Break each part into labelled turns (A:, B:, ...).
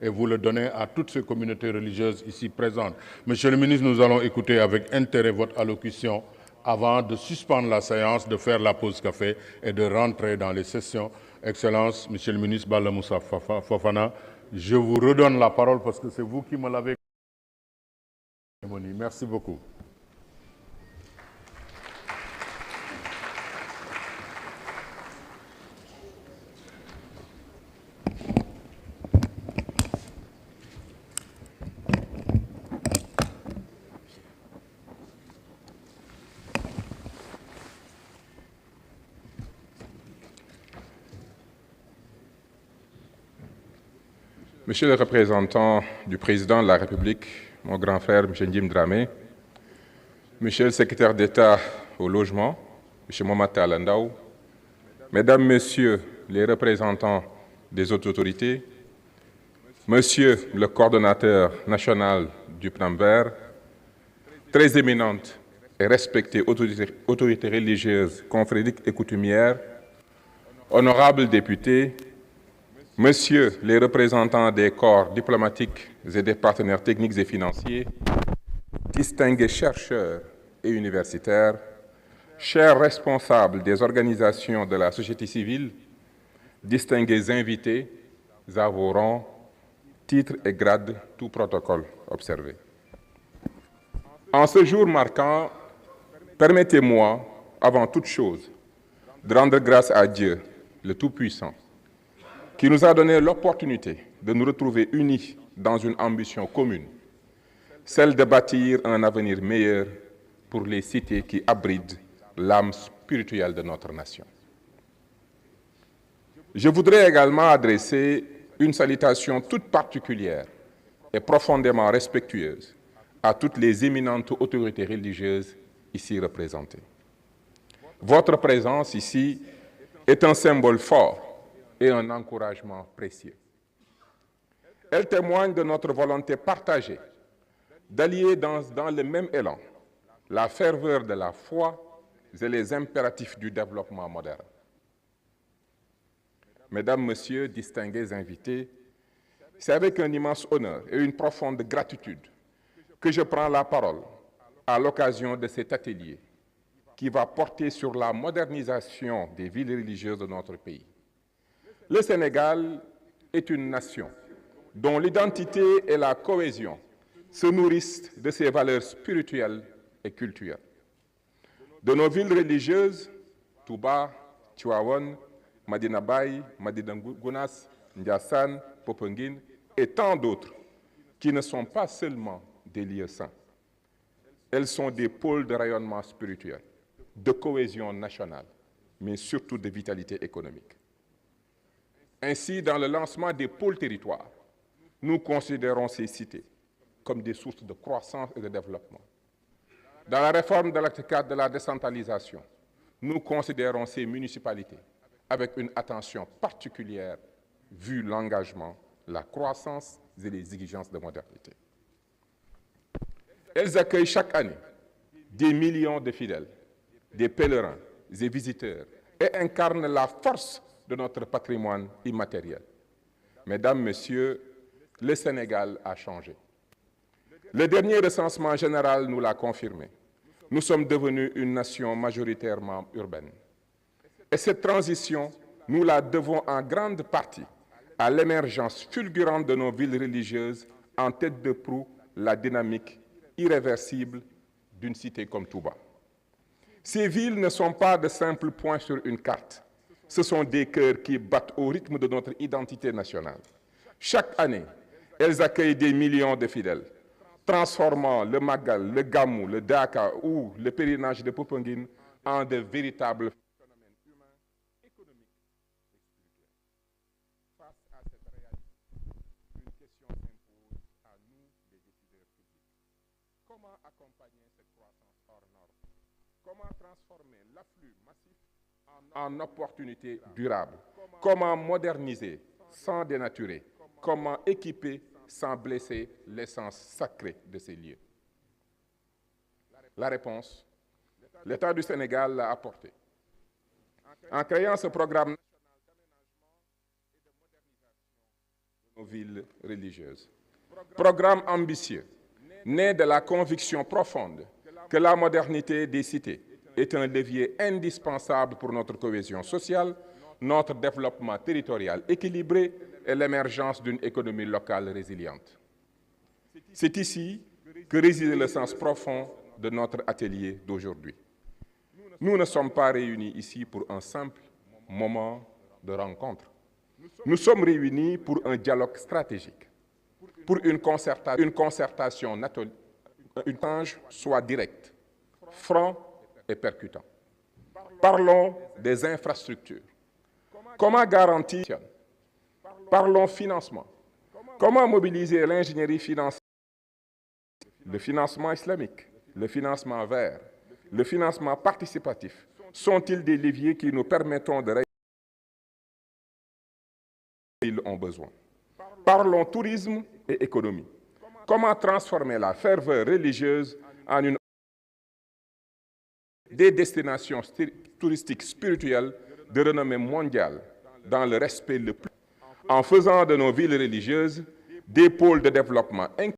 A: et vous le donnez à toutes ces communautés religieuses ici présentes. Monsieur le ministre, nous allons écouter avec intérêt votre allocution avant de suspendre la séance, de faire la pause café et de rentrer dans les sessions. Excellence, Monsieur le ministre Balla Moussa Fofana, je vous redonne la parole parce que c'est vous qui me l'avez donné. Merci beaucoup.
B: Monsieur le représentant du président de la République, mon grand frère, M. Ndim Dramé, Monsieur le secrétaire d'État au logement, M. Momata Alandaou, Mesdames, Messieurs les représentants des autres autorités, Monsieur le coordonnateur national du Plan Vert, très éminente et respectée autorités religieuses, confrériques et coutumières, honorables députés, Messieurs les représentants des corps diplomatiques et des partenaires techniques et financiers, distingués chercheurs et universitaires, chers responsables des organisations de la société civile, distingués invités à vos rangs, titres et grades, tout protocole observé. En ce jour marquant, permettez-moi, avant toute chose, de rendre grâce à Dieu, le Tout-Puissant, qui nous a donné l'opportunité de nous retrouver unis dans une ambition commune, celle de bâtir un avenir meilleur pour les cités qui abritent l'âme spirituelle de notre nation. Je voudrais également adresser une salutation toute particulière et profondément respectueuse à toutes les éminentes autorités religieuses ici représentées. Votre présence ici est un symbole fort et un encouragement précieux. Elle témoigne de notre volonté partagée d'allier dans le même élan la ferveur de la foi et les impératifs du développement moderne. Mesdames, Messieurs, distingués invités, c'est avec un immense honneur et une profonde gratitude que je prends la parole à l'occasion de cet atelier qui va porter sur la modernisation des villes religieuses de notre pays. Le Sénégal est une nation dont l'identité et la cohésion se nourrissent de ses valeurs spirituelles et culturelles. De nos villes religieuses, Touba, Tivaouane, Medina Baye, Medina Gounass, Ndiassane, Popenguine et tant d'autres qui ne sont pas seulement des lieux saints. Elles sont des pôles de rayonnement spirituel, de cohésion nationale, mais surtout de vitalité économique. Ainsi, dans le lancement des pôles territoires, nous considérons ces cités comme des sources de croissance et de développement. Dans la réforme de l'acte 4 de la décentralisation, nous considérons ces municipalités avec une attention particulière vu l'engagement, la croissance et les exigences de modernité. Elles accueillent chaque année des millions de fidèles, des pèlerins et visiteurs et incarnent la force de notre patrimoine immatériel. Mesdames, Messieurs, le Sénégal a changé. Le dernier recensement général nous l'a confirmé. Nous sommes devenus une nation majoritairement urbaine. Et cette transition, nous la devons en grande partie à l'émergence fulgurante de nos villes religieuses, en tête de proue la dynamique irréversible d'une cité comme Touba. Ces villes ne sont pas de simples points sur une carte. Ce sont des cœurs qui battent au rythme de notre identité nationale. Chaque année, elles accueillent des millions de fidèles, transformant le Magal, le Gamou, le Daka ou le pèlerinage de Popenguine en de véritables phénomènes humains, économiques et spirituels. Face à cette réalité, une question s'impose à nous, les décideurs publics. Comment accompagner cette croissance hors norme? Comment transformer l'afflux massif en opportunités durables? Comment moderniser sans dénaturer? Comment équiper sans blesser l'essence sacrée de ces lieux? La réponse, l'État du Sénégal l'a apportée. En créant ce programme national d'aménagement et de modernisation de nos villes religieuses. Programme ambitieux, né de la conviction profonde que la modernité des cités est un levier indispensable pour notre cohésion sociale, notre développement territorial équilibré et l'émergence d'une économie locale résiliente. C'est ici que réside le sens profond de notre atelier d'aujourd'hui. Nous ne sommes pas réunis ici pour un simple moment de rencontre. Nous sommes réunis pour un dialogue stratégique, pour une concertation naturelle, un échange soit direct, franc et percutant. Parlons des infrastructures. Comment garantir? Parlons financement. Comment mobiliser l'ingénierie financière, le financement islamique, le financement vert, le financement participatif? Sont-ils des leviers qui nous permettront de réaliser ce qu'ils ont besoin? Parlons tourisme et économie. Comment transformer la ferveur religieuse en des destinations touristiques spirituelles de renommée mondiale dans le respect le plus, en faisant de nos villes religieuses des pôles de développement inclusifs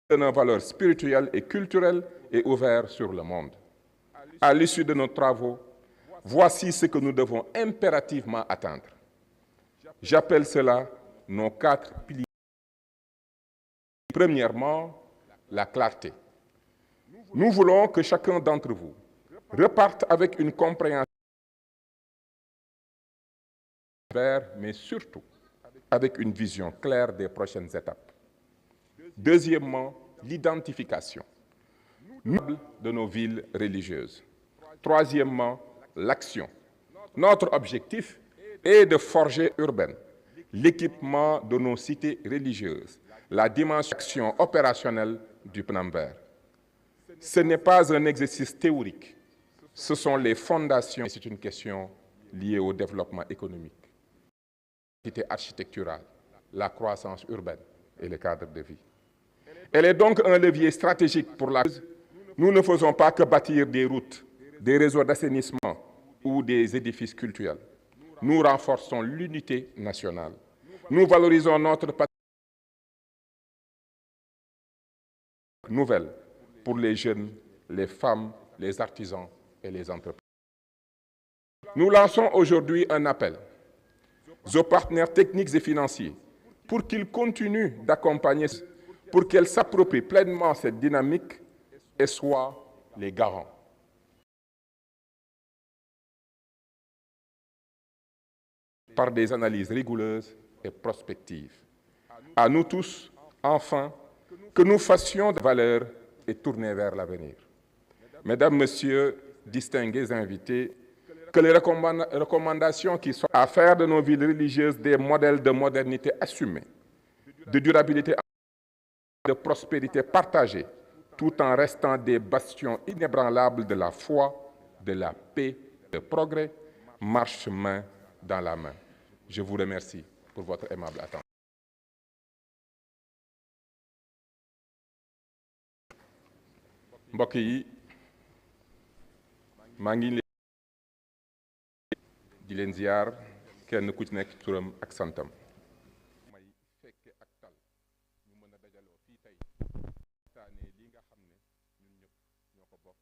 B: de nos valeurs spirituelles et culturelles et ouverts sur le monde. À l'issue de nos travaux, voici ce que nous devons impérativement atteindre. J'appelle cela nos 4 piliers. Premièrement, la clarté. Nous voulons que chacun d'entre vous reparte avec une compréhension, mais surtout avec une vision claire des prochaines étapes. Deuxièmement, l'identification de nos villes religieuses. Troisièmement, l'action. Notre objectif est de forger urbaine l'équipement de nos cités religieuses, la dimension opérationnelle du plan vert. Ce n'est pas un exercice théorique, ce sont les fondations. C'est une question liée au développement économique, l'activité architecturale, la croissance urbaine et le cadre de vie. Elle est donc un levier stratégique pour la... Nous ne faisons pas que bâtir des routes, des réseaux d'assainissement ou des édifices cultuels. Nous renforçons l'unité nationale. Nous valorisons notre patrimoine nouvelle pour les jeunes, les femmes, les artisans et les entreprises. Nous lançons aujourd'hui un appel aux partenaires techniques et financiers pour qu'ils continuent d'accompagner, pour qu'elles s'approprient pleinement cette dynamique et soient les garants. Par des analyses rigoureuses et prospectives. À nous tous, enfin, que nous fassions des valeurs et tourner vers l'avenir. Mesdames, Messieurs, distingués invités, que les recommandations qui sont à faire de nos villes religieuses des modèles de modernité assumés, de durabilité, de prospérité partagée, tout en restant des bastions inébranlables de la foi, de la paix, de progrès, marchent main dans la main. Je vous remercie pour votre aimable attention. mbokk yi maa ngi di leen ziar kenn ku ci nekk turam ak santam. may fekke ak tal ñu mën a dajaloo fii tey waxtaanee li nga xam ne ñun ñëpp ñoo ko bokk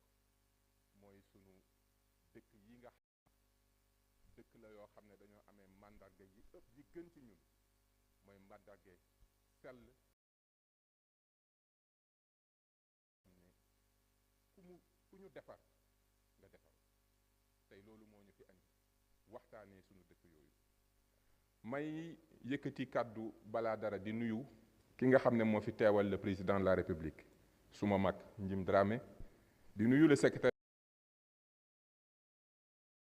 B: mooy sunu dëkk yi nga dëkk la yoo xam ne dañoo amee mandarga yi ëpp yi gën ci ñun mooy mandarga sell ku ñu defar nga defar tey loolu moo ñu fi andi waxtaanee sunu dëkk yooyu. may yëkkati kàddu balaa dara di nuyu ki nga xam ne moo fi teewal le président de la république suma mag Njim Dramé di nuyu le secrétaire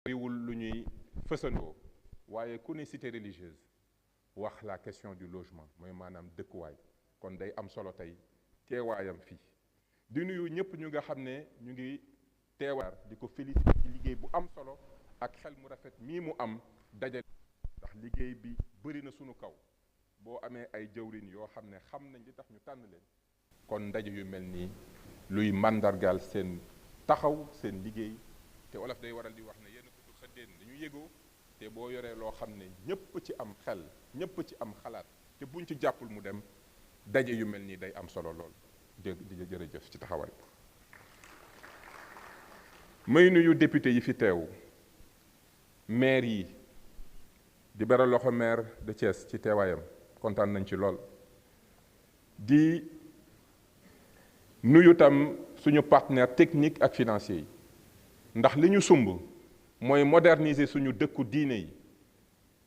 B: riwul lu ñuy fësandoo waaye ku ne cité religieuse wax la question du logement mooy maanaam dëkkuwaay kon day am solo tey teewaayam fii di nuyu ñëpp ñu nga xam ne ñu ngi teewaar di ko féliciter ci liggéey bu am solo ak xel mu rafet mii mu am dajale ndax liggéey bi bëri na sunu kaw boo amee ay jëwriñ yoo xam ne xam nañ li tax ñu tànn leen kon ndaje yu mel nii luy màndargaal seen taxaw seen liggéey te wolof day waral di wax ne yenn ku dul xëddeen dañu yëgoo te boo yoree loo xam ne ñëpp ci am xel ñëpp ci am xalaat te buñ ci jàppul mu dem daje yu mel nii day am solo lool. jërëjëf ci taxawaay. may nuyu député yi fi teew, maire yi di beral loxo maire de Thiès ci teewaayam kontaan nañ ci lool. di nuyu tam suñu partenaire technique ak financier yi ndax li ñu sumb mooy moderniser suñu dëkku diine yi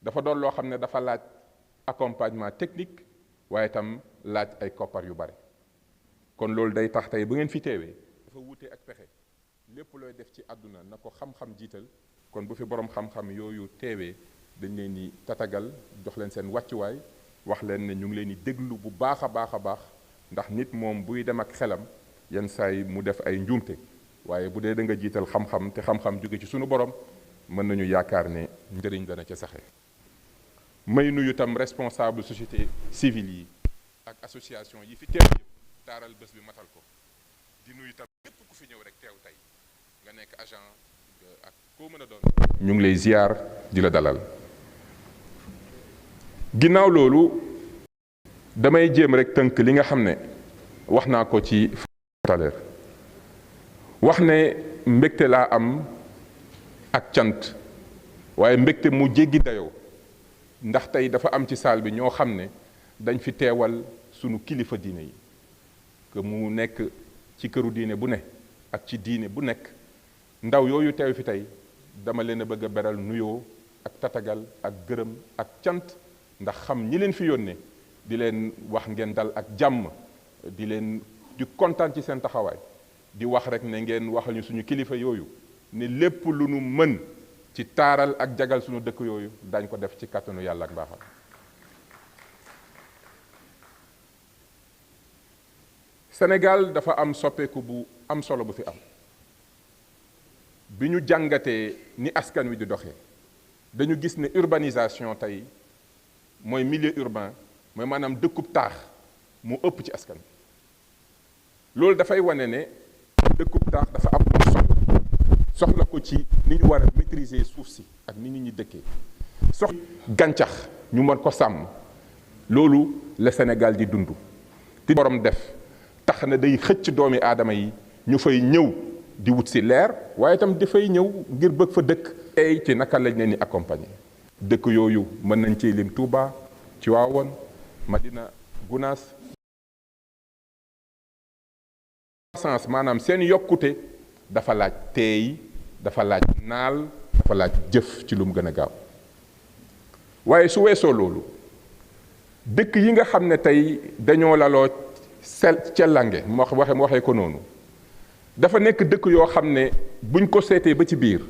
B: dafa doon loo xam ne dafa laaj accompagnement technique waaye tam laaj ay koppar yu bare. kon loolu day tax tey bu ngeen fi teewee dafa wuute ak pexe lépp looy def ci àdduna na ko xam-xam jiital. kon bu fi borom xam-xam yooyu teewee dañ leen di tatagal jox leen seen wàccuwaay wax leen ne ñu ngi leen di déglu bu baax a baax a baax ndax nit moom buy dem ak xelam yenn saa yi mu def ay njuumte waaye bu dee da nga jiital xam-xam te xam-xam jóge ci sunu borom mën nañu yaakaar ne njëriñ dana ca saxe. may nuyu tam responsable société civile yi ak association yi fi teew yëpp taaral bés bi matal ko. di nuyu tam lépp ku fi ñëw rek teew tey nga nekk agent ak koo mën a doon. ñu ngi lay ziar di la dalal. ginnaaw loolu damay jéem rek tënk li nga xam ne wax naa ko ci tout à l'heure wax ne mbégte laa am ak cant waaye mbégte mu jéggi dayoo ndax tey dafa am ci salle bi ñoo xam ne dañ fi teewal sunu kilifa diine yi que mu nekk ci këru diine bu ne ak ci diine bu nekk ndaw yooyu teew fi tey dama leen a bëgg a beral nuyoo ak tatagal ak gërëm ak cant ndax xam ñi leen fi yónnee di leen wax ngeen dal ak jàmm di leen di kontaan ci seen taxawaay di wax rek ne ngeen waxal ñu suñu kilifa yooyu ne lépp lu nu mën ci taaral ak jagal suñu dëkk yooyu dañ ko def ci kàttanu yàlla ak baaxam. Sénégal dafa am soppeeku bu am solo bu fi am bi ñu jàngatee ni askan wi di doxee dañu gis ne urbanisation tey mooy milieu urbain mooy maanaam dëkkub taax moo ëpp ci askan wi loolu dafay wane ne dëkkub taax dafa am lu soxla ko ci ni ñu war a maîtriser suuf si ak ni nit ñi dëkkee soxla gàncax ñu mën ko sàmm loolu la Sénégal di dund te borom def tax na day xëcc doomi aadama yi ñu fay ñëw di wut si leer waaye itam dafay ñëw ngir bëgg fa dëkk tey ci naka lañ leen di accompagner dëkk yooyu mën nañ ci lim Touba Tivaouane Madina Gounass sens maanaam seen yokkute dafa laaj teey dafa laaj naal dafa laaj jëf ci lu mu gën a gaaw waaye su weesoo loolu dëkk yi nga xam ne tey dañoo laloo cellange mu waxee ko noonu dafa nekk dëkk yoo xam ne buñ ko seetee ba ci biir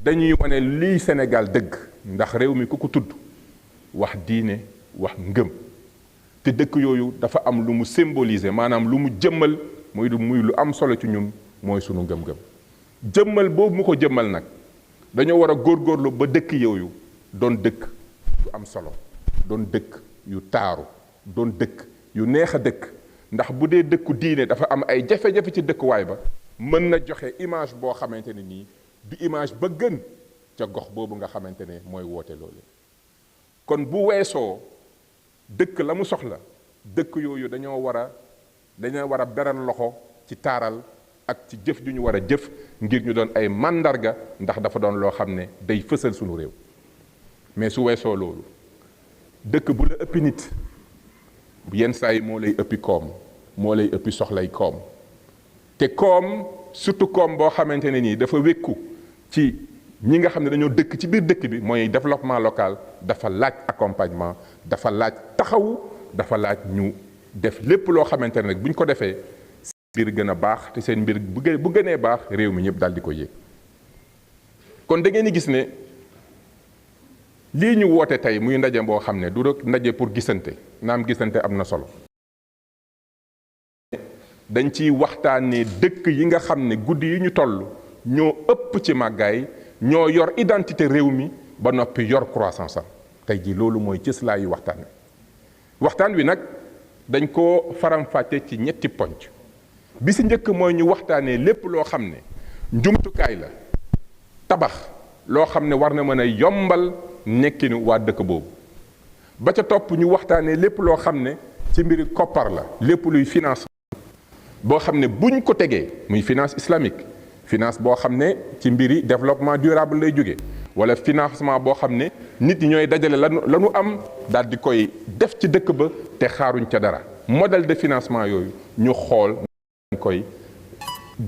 B: dañuy wane lii Sénégal dëgg ndax réew mi ku ko tudd wax diine wax ngëm te dëkk yooyu dafa am lu mu symboliser maanaam lu mu jëmmal muy lu am solo ci ñun mooy sunu ngëm-ngëm jëmmal boobu mu ko jëmmal nag dañoo war a góorgóorlu ba dëkk yooyu doon dëkk yu am solo doon dëkk yu taaru doon dëkk yu neex a dëkk ndax bu dee dëkku diine dafa am ay jafe-jafe ci dëkkuwaay ba mën na joxe image boo xamante ne nii du image ba gën ca gox boobu nga xamante ne mooy woote loolu kon bu weesoo dëkk la mu soxla dëkk yooyu dañoo war a beral loxo ci taaral ak ci jëf ju ñu war a jëf ngir ñu doon ay màndarga ndax dafa doon loo xam ne day fësal sunu réew mais su weesoo loolu dëkk bu la ëppi nit yenn saa yi moo lay ëppi koom moo lay ëppi soxlay koom te koom surtout koom boo xamante ne nii dafa wékku ci ñi nga xam ne dañoo dëkk ci biir dëkk bi mooy développement local dafa laaj accompagnement dafa laaj taxawu dafa laaj ñu def lépp loo xamante ne rek bu ñu ko defee mbir gën a baax te seen mbir bu gënee baax réew mi ñëpp daal di ko yéeg kon da ngeen di gis ne lii ñu woote tey muy ndaje boo xam ne du rek ndaje pour gisante naam gisante am na solo dañ ciy waxtaanee dëkk yi nga xam ne guddi yi ñu toll ñoo ëpp ci màggaay ñoo yor identité réew mi ba noppi yor croissance am tey jii loolu mooy cëslaayu waxtaan wi nag dañ ko faram-fàcce ci ñetti ponc bi si njëkk mooy ñu waxtaanee lépp loo xam ne njumtukaay la tabax loo xam ne war na mën a yombal nekkinu waa dëkk boobu. ba ca topp ñu waxtaanee lépp loo xam ne ci mbiri koppar la, lépp luy finance boo xam ne buñ ko tegee muy finance islamique, finance boo xam ne ci mbiri développement durable lay jóge, wala financement boo xam ne nit ñi ñooy dajale lanu am daal di koy def ci dëkk ba te xaaruñ ca dara. Modèle de financement yooyu ñu xool nañ koy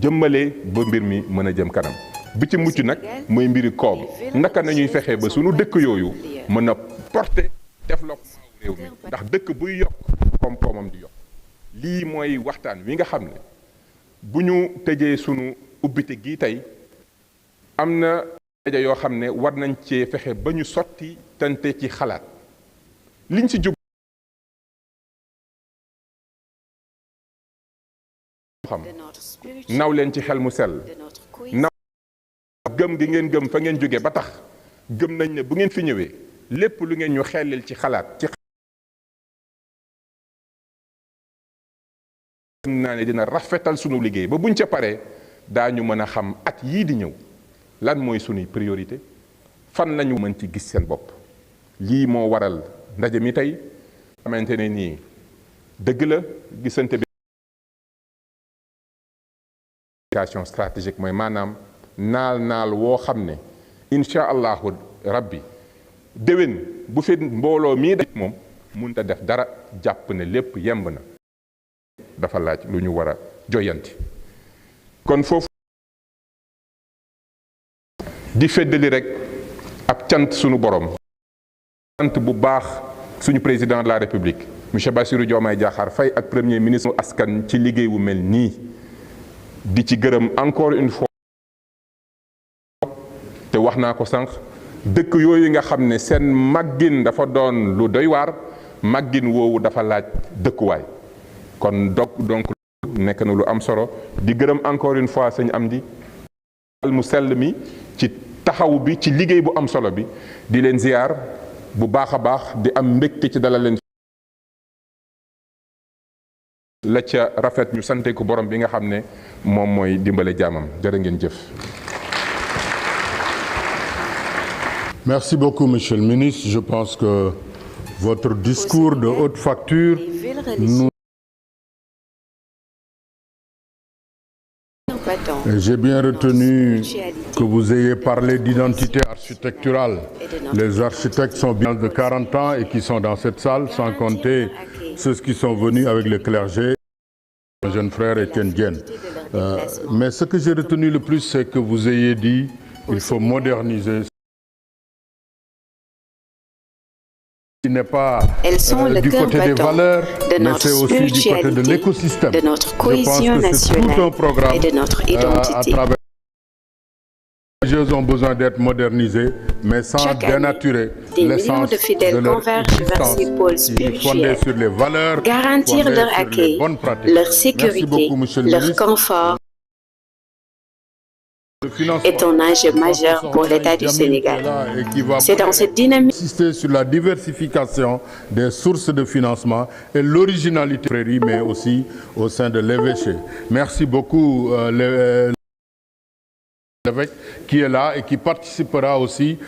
B: jëmmalee ba mbir mi mën a jëm kanam. bi ci mucc nag mooy mbiri koom, naka nañuy fexe ba sunu dëkk yooyu mën a porter développement réew mi, ndax dëkk buy yokk koom-koomam di yokk. lii mooy waxtaan wi nga xam ne bu ñu tëjee sunu ubbite gii tey am na daja yoo xam ne war nañ cee fexe ba ñu sotti tante ci xalaat liñ ci jub xam naw leen ci xel mu sell, naw gëm gi ngeen gëm fa ngeen jóge ba tax gëm nañ ne bu ngeen fi ñëwee lépp lu ngeen ñu xellil ci xalaat ci naa ne dina rafetal sunu liggéey ba buñ ca paree daañu mën a xam at yii di ñëw lan mooy sunuy priorité, fan lañu mën ci gis seen bopp. lii moo waral ndaje mi tey xamante ne nii dëgg la gisante bi stratégique mooy maanaam naal woo xam ne incha allahu rabbi déwén bu fi mbooloo mii def moom mënut a def dara jàpp ne lépp yemb na, dafa laaj lu ñu war a joyanti. kon foofu di feddali rek ab cant sunu borom, cant bu baax suñu président de la république monsieur Bassirou Diomaye Diakhar Faye ak premier ministre askan ci liggéey wu mel nii, di ci gërëm encore une fois. te wax naa ko sànq dëkk yooyu nga xam ne seen màggin dafa doon lu doy waar, màggin woowu dafa laaj dëkkuwaay. kon donc nekk na lu am solo. di gërëm encore une fois sëñ Amdi mu sell mi ci taxaw bi ci liggéey bu am solo bi, di leen ziyaar bu baax a baax, di am mbégte ci dalal leen la ca rafet ñu sante ko borom bi nga xam ne moom mooy dimbale jaamam. jërë ngeen jëf.
A: Merci beaucoup, Monsieur le ministre. Je pense que votre discours de haute facture nous... J'ai bien retenu que vous ayez parlé d'identité architecturale. Les architectes sont bien de 40 ans et qui sont dans cette salle, sans compter ceux qui sont venus avec le clergé, mon jeune frère Etienne Diène. Mais ce que j'ai retenu le plus, c'est que vous ayez dit qu'il faut moderniser. Qui n'est pas du côté des valeurs, mais c'est aussi du côté de l'écosystème.
C: De notre cohésion nationale
A: tout un programme,
C: et de notre identité.
A: À travers les religieuses ont besoin d'être modernisées, mais sans dénaturer l'essence de leur existence, fondée sur les valeurs,
C: garantir leur accueil, leur sécurité, leur confort est un enjeu majeur pour l'État du Sénégal. C'est dans cette dynamique
A: insister sur la diversification des sources de financement et l'originalité, mais aussi au sein de l'évêché. Merci beaucoup l'évêque qui est là et qui participera aussi